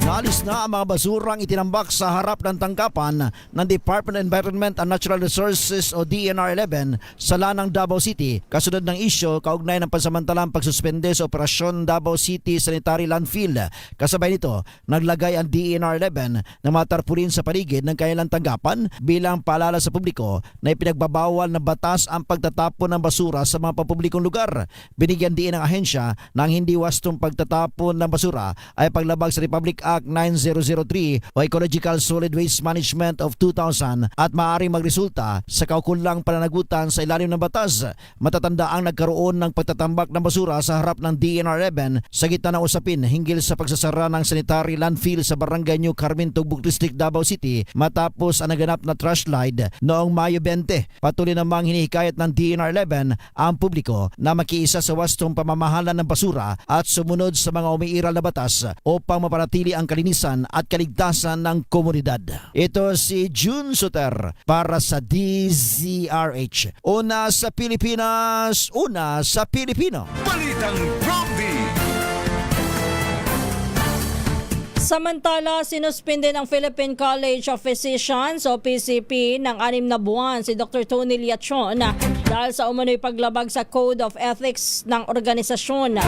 Naalis na ang mga basurang itinambak sa harap ng tanggapan ng Department of Environment and Natural Resources o DNR-11 sa Lanang, Davao City, kasunod ng isyo kaugnay ng pansamantalang pagsuspende sa Operasyon Davao City Sanitary Landfill. Kasabay nito, naglagay ang DNR-11 ng mga tarpaulin sa paligid ng kanilang tanggapan bilang paalala sa publiko na ipinagbabawal ng batas ang pagtatapon ng basura sa mga pampublikong lugar. Binigyan din ng ahensya na ang hindi wastong pagtatapon ng basura ay paglabag sa Republic Act 9003 o Ecological Solid Waste Management of 2000 at maaaring magresulta sa kaukulang pananagutan sa ilalim ng batas. Matatanda ang nagkaroon ng pagtatambak ng basura sa harap ng DNR-11 sa gitna ng usapin hinggil sa pagsasara ng sanitary landfill sa Barangay New Carmen, Tugbog District, Davao City matapos ang naganap na trash slide noong Mayo 20. Patuloy namang hinihikayat ng DNR-11 ang publiko na makiisa sa wastong pamamahala ng basura at sumunod sa mga umiiral na batas upang mapanatili ang kalinisan at kaligtasan ng komunidad. Ito si June Suter para sa DZRH. Una sa Pilipinas, una sa Pilipino. Balitang Prompty. Samantala, sinuspinde ng Philippine College of Physicians o PCP ng 6 na buwan si Dr. Tony Liachon dahil sa umano'y paglabag sa Code of Ethics ng organisasyon.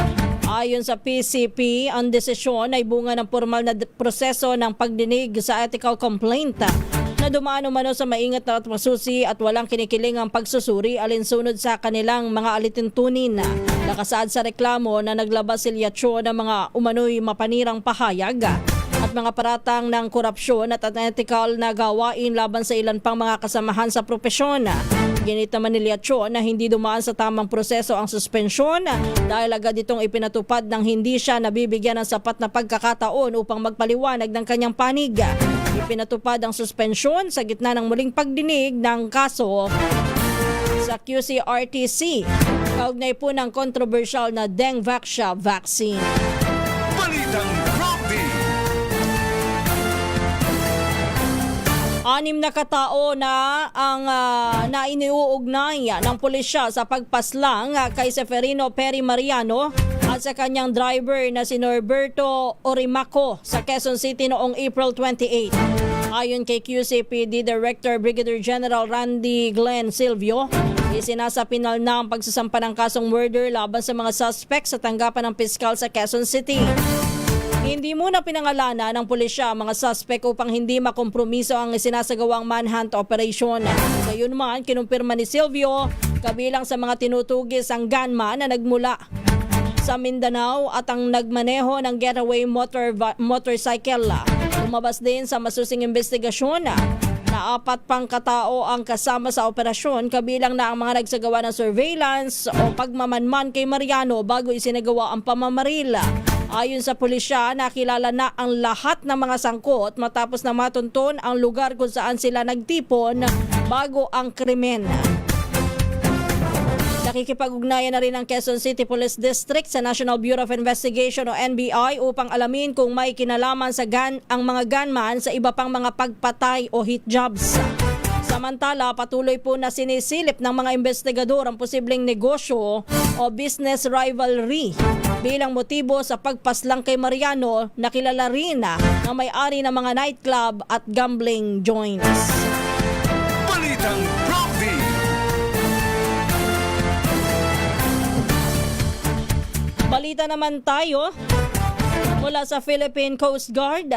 Ayon sa PCP, ang desisyon ay bunga ng formal na proseso ng pagdinig sa ethical complaint na dumaan umano sa maingat at masusi at walang kinikilingang pagsusuri alinsunod sa kanilang mga alituntunin. Nakasaad sa reklamo na naglabas si Liachon ng mga umano'y mapanirang pahayag at mga paratang ng korupsyon at unethical na gawain laban sa ilan pang mga kasamahan sa propesyon. Ginit naman ni Liachon na hindi dumaan sa tamang proseso ang suspensyon dahil agad itong ipinatupad nang hindi siya nabibigyan ng sapat na pagkakataon upang magpaliwanag ng kanyang panig. Ipinatupad ang suspensyon sa gitna ng muling pagdinig ng kaso sa QCRTC kaugnay po ng controversial na Dengvaxia vaccine. Balitang Prompty. 6 na katao na ang iniuugnay ng pulisya sa pagpaslang kay Seferino Perry Mariano at sa kanyang driver na si Norberto Orimaco sa Quezon City noong April 28. Ayon kay QCPD Director Brigadier General Randy Glenn Silvio, isinasapinal na ang pagsasampa ng kasong murder laban sa mga suspect sa tanggapan ng piskal sa Quezon City. Hindi muna pinangalanan ng pulisya ang mga suspect upang hindi makompromiso ang isinasagawang manhunt operation. Gayunman, kinumpirma ni Silvio kabilang sa mga tinutugis ang gunman na nagmula sa Mindanao at ang nagmaneho ng getaway motorcycle. Lumabas din sa masusing investigasyon na 4 pang katao ang kasama sa operasyon kabilang na ang mga nagsagawa ng surveillance o pagmamanman kay Mariano bago isinagawa ang pamamaril. Ayon sa pulisya, nakilala na ang lahat ng mga sangkot matapos na matunton ang lugar kung saan sila nagtipon bago ang krimen. Nakikipag-ugnayan na rin ang Quezon City Police District sa National Bureau of Investigation o NBI upang alamin kung may kinalaman sa ang mga gunman sa iba pang mga pagpatay o hit jobs. Samantala, patuloy po na sinisilip ng mga investigador ang posibleng negosyo o business rivalry bilang motibo sa pagpaslang kay Mariano na kilala rin na may-ari ng mga nightclub at gambling joints. Balitang Prompty. Balita naman tayo mula sa Philippine Coast Guard.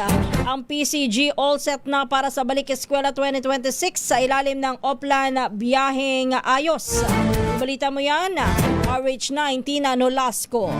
Ang PCG all set na para sa Balik Eskwela 2026 sa ilalim ng Oplan Biyaheng Ayos. Balita mo yan, RH9 Tina Nolasco.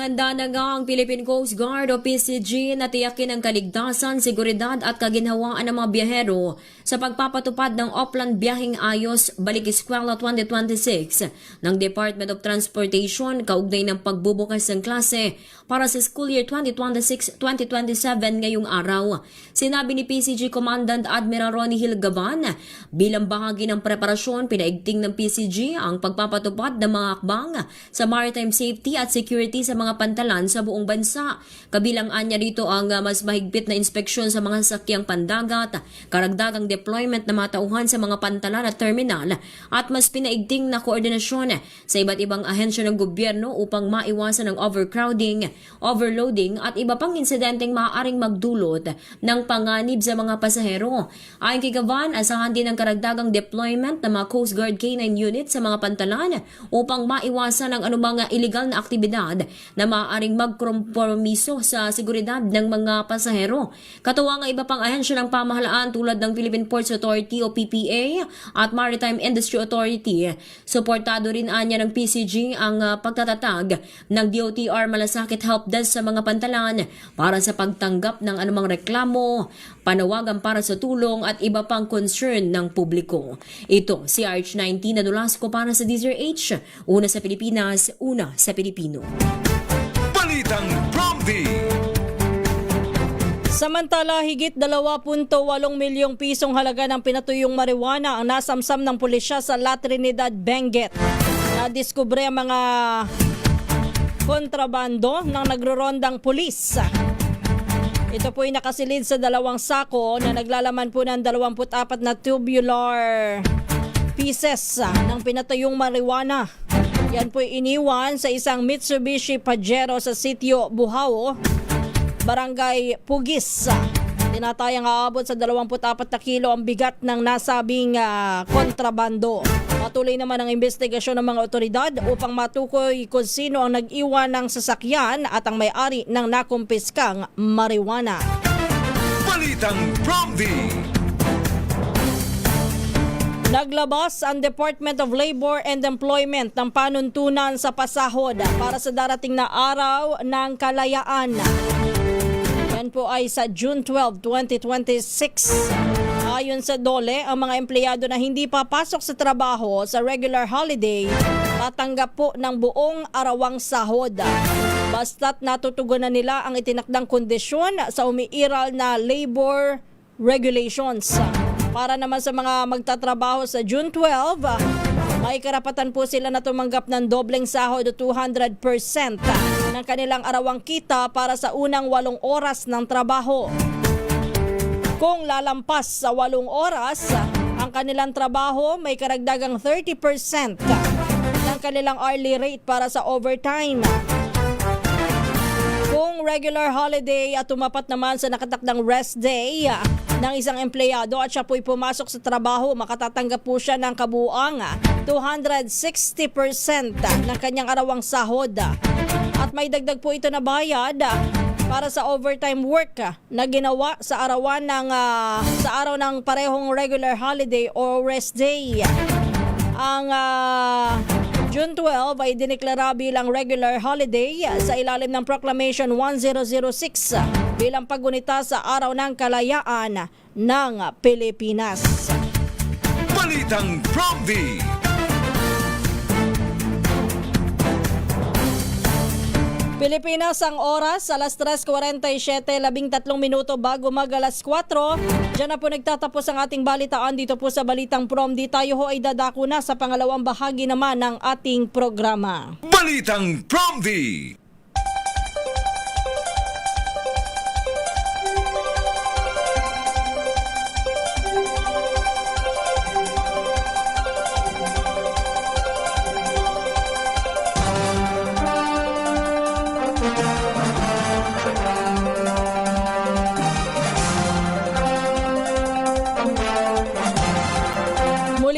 Handa na nga ang Philippine Coast Guard o PCG na tiyakin ang kaligtasan, seguridad at kaginhawaan ng mga biyahero sa pagpapatupad ng Oplan Biyaheng Ayos Balik Eskwela 2026 ng Department of Transportation kaugnay ng pagbubukas ng klase para sa school year 2026-2027 ngayong araw. Sinabi ni PCG Commandant Admiral Ronnie Hilgaban, bilang bahagi ng preparasyon, pinaigting ng PCG ang pagpapatupad ng mga akbang sa maritime safety at security sa mga pantalan sa buong bansa. Kabilang anya dito ang mas mahigpit na inspeksyon sa mga sasakyang pandagat, karagdagang deployment na mga tauhan sa mga pantalan at terminal, at mas pinaigting na koordinasyon sa iba't ibang ahensya ng gobyerno upang maiwasan ang overcrowding, overloading at iba pang insidenteng maaaring magdulot ng panganib sa mga pasahero. Ayon kay Gavan, asahan din ang karagdagang deployment ng mga Coast Guard K9 unit sa mga pantalan upang maiwasan ang anumang illegal na aktibidad na maaaring magkompromiso sa seguridad ng mga pasahero. Katuwang ang iba pang ahensya ng pamahalaan tulad ng Philippine Ports Authority o PPA at Maritime Industry Authority. Suportado rin anya ng PCG ang pagtatatag ng DOTR Malasakit Help Desk sa mga pantalan para sa pagtanggap ng anumang reklamo, panawagan para sa tulong at iba pang concern ng publiko. Ito si RH19 na Nolasco para sa DZRH. Una sa Pilipinas, una sa Pilipino. Balitang Prompty. Samantala, higit 2.8 milyong pisong halaga ng pinatuyong marijuana ang nasamsam ng pulisya sa La Trinidad, Benguet. Nadiskubre ang mga kontrabando ng nagrorondang pulis. Ito po ay nakasilid sa 2 sako na naglalaman po ng 24 na tubular pieces ng pinatuyong marijuana. Yan po ay iniwan sa isang Mitsubishi Pajero sa sitio Buhao, Barangay Pugis. Tinatayang aabot sa 24 na kilo ang bigat ng nasabing kontrabando. Patuloy naman ang investigasyon ng mga otoridad upang matukoy kung sino ang nag-iwan ng sasakyan at ang may-ari ng nakumpiskang marijuana. Balitang Prompty. Naglabas ang Department of Labor and Employment ng panuntunan sa pasahod para sa darating na araw ng kalayaan. Yan po ay sa June 12, 2026. Ayon sa DOLE, ang mga empleyado na hindi papasok sa trabaho sa regular holiday tatanggap po ng buong arawang sahod. Basta't natutugunan nila ang itinakdang kondisyon sa umiiral na labor regulations. Para naman sa mga magtatrabaho sa June 12, may karapatan po sila na tumanggap ng dobleng sahod o 200% ng kanilang arawang kita para sa unang 8 oras ng trabaho. Kung lalampas sa 8 oras, ang kanilang trabaho may karagdagang 30% ng kanilang hourly rate para sa overtime. Kung regular holiday at tumapat naman sa nakatakdang rest day ng isang empleyado at siya po'y pumasok sa trabaho, makatatanggap po siya ng kabuuang 260% ng kanyang arawang sahod. At may dagdag po ito na bayad para sa overtime work na ginawa sa arawan ng sa araw ng parehong regular holiday o rest day. Ang June 12 ay dineklara bilang regular holiday sa ilalim ng Proclamation 1006 bilang paggunita sa Araw ng Kalayaan ng Pilipinas. Balitang Prompty. Pilipinas ang oras, alas 3:47, 13 minuto bago mag alas 4. Diyan na po nagtatapos ang ating balitaan dito po sa Balitang Prompty. Tayo ho ay dadako na sa pangalawang bahagi naman ng ating programa. Balitang Prompty.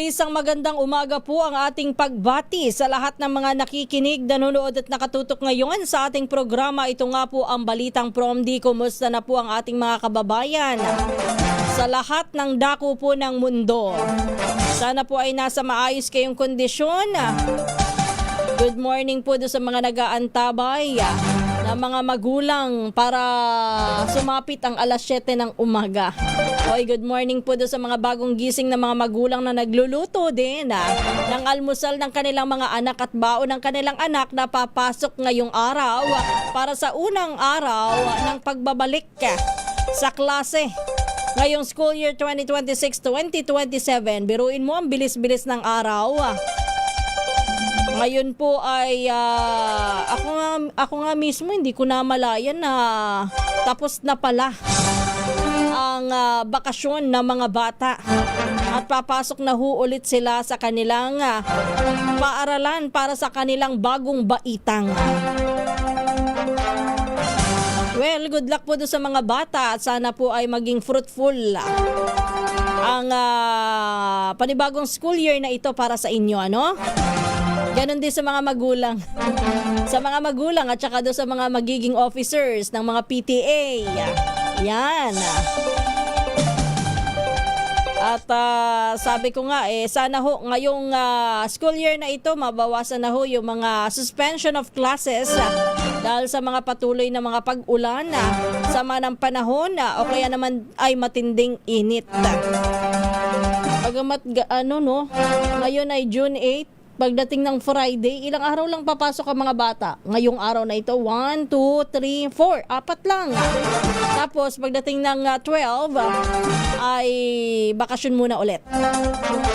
Isang magandang umaga po ang ating pagbati sa lahat ng mga nakikinig, nanonood at nakatutok ngayon sa ating programa. Ito nga po ang Balitang Prompty. Kumusta na po ang ating mga kababayan sa lahat ng dako po ng mundo? Sana po ay nasa maayos kayong kondisyon. Good morning po doon sa mga nag-aantabay na mga magulang para sumapit ang alas 7 ng umaga. Hoy, good morning po doon sa mga bagong gising na mga magulang na nagluluto din ng almusal ng kanilang mga anak at baon ng kanilang anak na papasok ngayong araw para sa unang araw ng pagbabalik sa klase. Ngayong school year 2026-2027, biruin mo ang bilis-bilis ng araw. Ngayon po ay ako nga mismo hindi ko namalayan na tapos na pala ang bakasyon ng mga bata at papasok na ho ulit sila sa kanilang paaralan para sa kanilang bagong baitang. Well, good luck po doon sa mga bata at sana po ay maging fruitful ang panibagong school year na ito para sa inyo, ano? Ganon din sa mga magulang. Sa mga magulang at saka doon sa mga magiging officers ng mga PTA. Yan. At sabi ko nga sana ho ngayong school year na ito mabawasan na ho yung mga suspension of classes dahil sa mga patuloy na mga pag-ulan sama ng panahon o kaya naman ay matinding init. Bagamat ngayon ay June 8. Pagdating ng Friday, ilang araw lang papasok ang mga bata. Ngayong araw na ito, 1, 2, 3, 4. 4 lang. Tapos, pagdating ng 12, ay bakasyon muna ulit.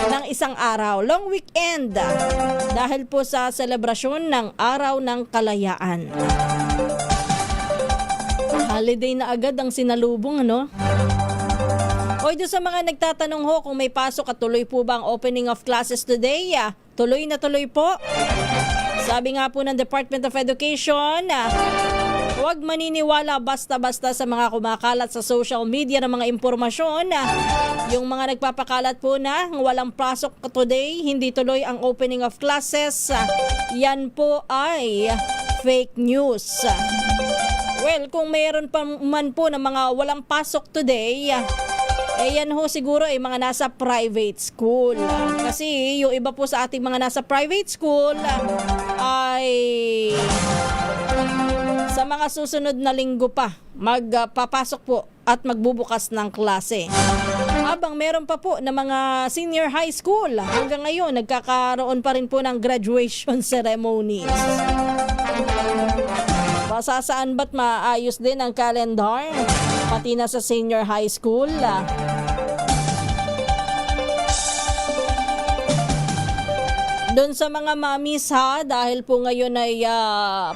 Ng isang araw. Long weekend. Dahil po sa selebrasyon ng Araw ng Kalayaan. Holiday na agad ang sinalubong, ano? Hoy, doon sa mga nagtatanong ho kung may pasok at tuloy po ba ang opening of classes today? Tuloy na tuloy po. Sabi nga po ng Department of Education, huwag maniniwala basta-basta sa mga kumakalat sa social media ng mga impormasyon. Yung mga nagpapakalat po na walang pasok today, hindi tuloy ang opening of classes. Yan po ay fake news. Well, kung mayroon pa man po ng mga walang pasok today, yan ho siguro ay mga nasa private school. Kasi yung iba po sa ating mga nasa private school ay sa mga susunod na linggo pa magpapasok po at magbubukas ng klase. Habang meron pa po na mga senior high school hanggang ngayon nagkakaroon pa rin po ng graduation ceremonies. Saan ba't maayos din ang calendar? Pati na sa senior high school. Doon sa mga mamis dahil po ngayon ay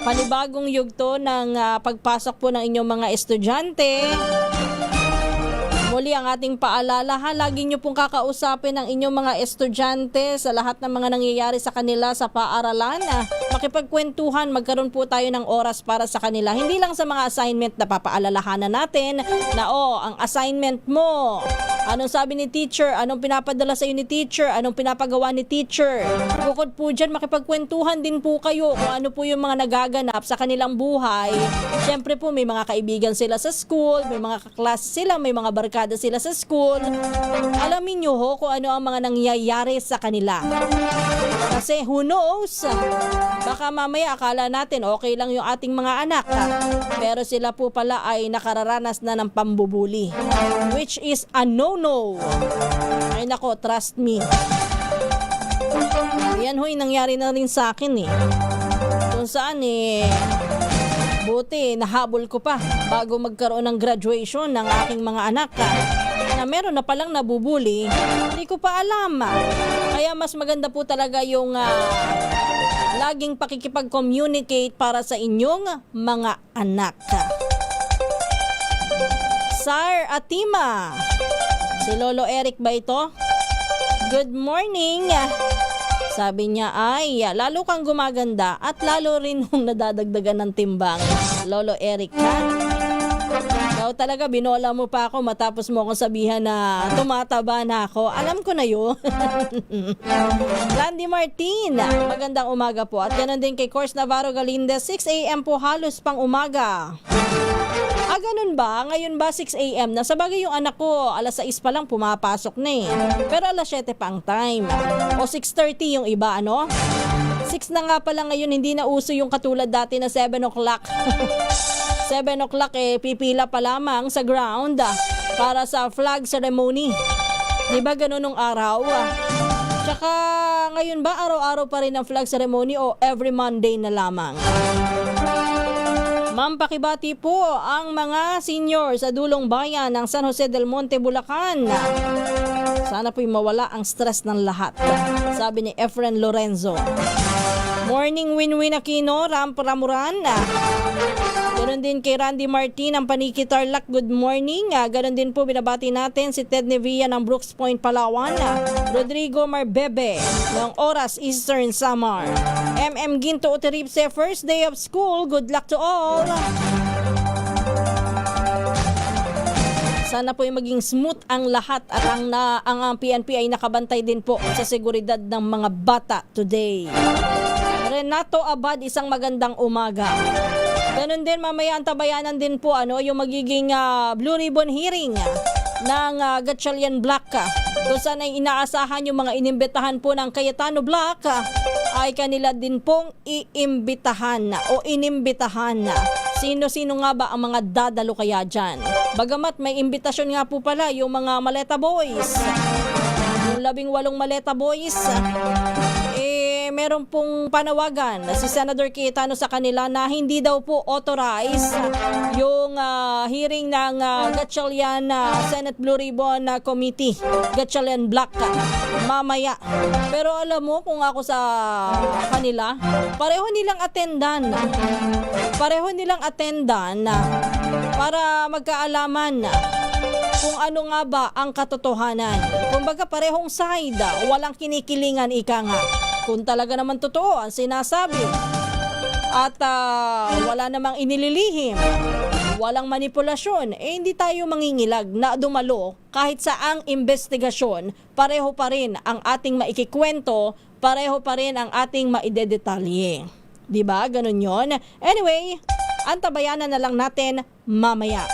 panibagong yugto ng pagpasok po ng inyong mga estudyante. Muli ang ating paalala lagi nyo pong kakausapin ang inyong mga estudyante sa lahat ng mga nangyayari sa kanila sa paaralan. Makipagkwentuhan, magkaroon po tayo ng oras para sa kanila. Hindi lang sa mga assignment na papaalalahanan natin na ang assignment mo, anong sabi ni teacher, anong pinapadala sa iyo ni teacher, anong pinapagawa ni teacher. Bukod po dyan, makipagkwentuhan din po kayo kung ano po yung mga nagaganap sa kanilang buhay. Siyempre po may mga kaibigan sila sa school, may mga kaklas sila, may mga barkada sila sa school. Alamin nyo kung ano ang mga nangyayari sa kanila. Kasi who knows, baka mamaya akala natin okay lang yung ating mga anak. Pero sila po pala ay nakararanas na ng pambubuli. Which is a no-no. Ay nako, trust me. Yan ho'y nangyari na rin sa akin Kung saan buti, nahabol ko pa bago magkaroon ng graduation ng aking mga anak na meron na palang nabubuli. Hindi ko pa alam. Kaya mas maganda po talaga yung laging pakikipag-communicate para sa inyong mga anak. Sir Atima, si Lolo Eric ba ito? Good morning. Sabi niya ay lalo kang gumaganda at lalo rin nung nadadagdagan ng timbang. Lolo Eric Ikaw talaga binola mo pa ako matapos mo akong sabihan na tumataba na ako. Alam ko na yun. Landy Martin, magandang umaga po. At ganoon din kay Cors Navarro Galindez, 6 a.m. po halos pang umaga. Ganun ba? Ngayon ba 6 a.m. na? Sabagay yung anak ko, alas 6 pa lang pumapasok na Pero alas 7 pa ang time. O 6:30 yung iba, 6 na nga pala ngayon, hindi na uso yung katulad dati na 7 o'clock. 7 o'clock pipila pa lamang sa ground para sa flag ceremony. Diba ganun nung araw? Tsaka ngayon ba araw-araw pa rin ang flag ceremony o every Monday na lamang? Ma'am, pakibati po ang mga senior sa dulong bayan ng San Jose del Monte, Bulacan. Sana po'y mawala ang stress ng lahat, sabi ni Efren Lorenzo. Morning Winwin Aquino, Ram Ramuran. Ganon din kay Randy Martin ng Paniki Tarlac, good morning. Ganon din po binabati natin si Ted Nevilla ng Brooks Point, Palawan. Rodrigo Marbebe ng Oras Eastern Samar. MM Ginto Uteripse, first day of school, good luck to all. Sana po yung maging smooth ang lahat at ang PNP ay nakabantay din po sa seguridad ng mga bata today. Renato Abad, isang magandang umaga. Ganun din mamaya antabayanan din po yung magiging Blue Ribbon hearing ng Gatchalian Black. Kung saan ay inaasahan yung mga inimbitahan po ng Cayetano Black ay kanila din pong iimbitahan o inimbitahan. Sino-sino nga ba ang mga dadalo kaya dyan? Bagamat may imbitasyon nga po pala yung mga Maleta Boys. Yung 18 Maleta Boys, meron pong panawagan si Senator Cayetano sa kanila na hindi daw po authorize yung hearing ng Gatchalian Senate Blue Ribbon Committee, Gatchalian Black, mamaya. Pero alam mo, kung ako sa kanila, pareho nilang attendan para magkaalaman kung ano nga ba ang katotohanan. Kumbaga parehong side, walang kinikilingan, ika nga. Kung talaga naman totoo ang sinasabi at wala namang inililihim, walang manipulasyon, hindi tayo mangingilag na dumalo kahit saang investigasyon. Pareho pa rin ang ating maikikwento, pareho pa rin ang ating maidedetalye. Diba? Ganun yon. Anyway, antabayanan na lang natin mamaya.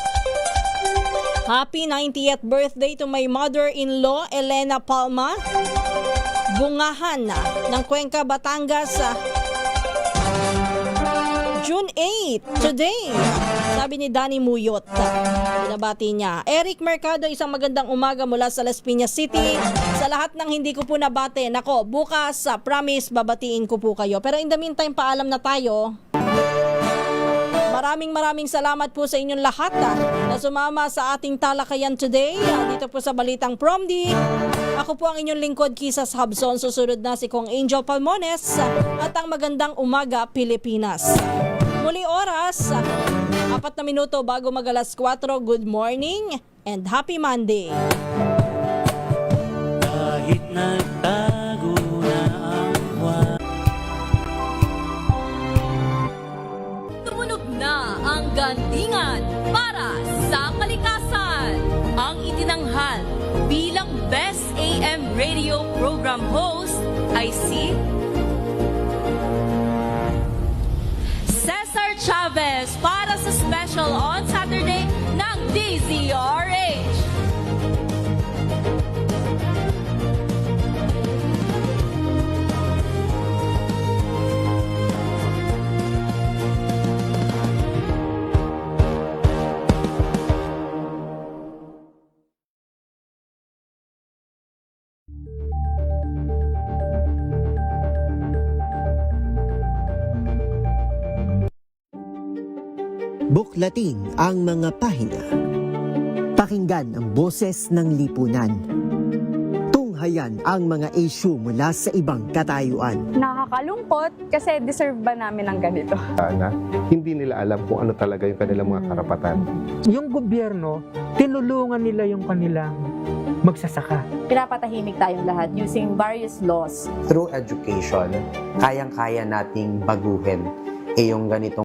Happy 90th birthday to my mother-in-law, Elena Palma. Bungahan ng Cuenca, Batangas, June 8, today. Sabi ni Danny Muyot, binabati niya. Eric Mercado, isang magandang umaga mula sa Las Piñas City. Sa lahat ng hindi ko po nabate, nako, bukas, promise, babatiin ko po kayo. Pero in the meantime, paalam na tayo. Maraming salamat po sa inyong lahat na sumama sa ating talakayan today dito po sa Balitang Promdi. Ako po ang inyong lingkod, Kisas Habson. Susunod na si Kong Angel Palmones at ang Magandang Umaga Pilipinas. Muli oras, 4 na minuto bago mag-alas 4. Good morning and happy Monday. Kahit nagtago na ang buwan. Tumunog na ang gandingan para sa kalikasan. Ang itinanghal bilang Best AM Radio Program Host ay si Cesar Chavez para sa special on Saturday ng DZRH. Buklatin ang mga pahina. Pakinggan ang boses ng lipunan. Tunghayan ang mga issue mula sa ibang katayuan. Nakakalungkot kasi deserve ba namin ng ganito? Na hindi nila alam kung ano talaga yung kanilang mga karapatan. Yung gobyerno, tinulungan nila yung kanilang magsasaka. Pinapatahimik tayong lahat using various laws. Through education, kayang-kaya nating baguhin yung ganitong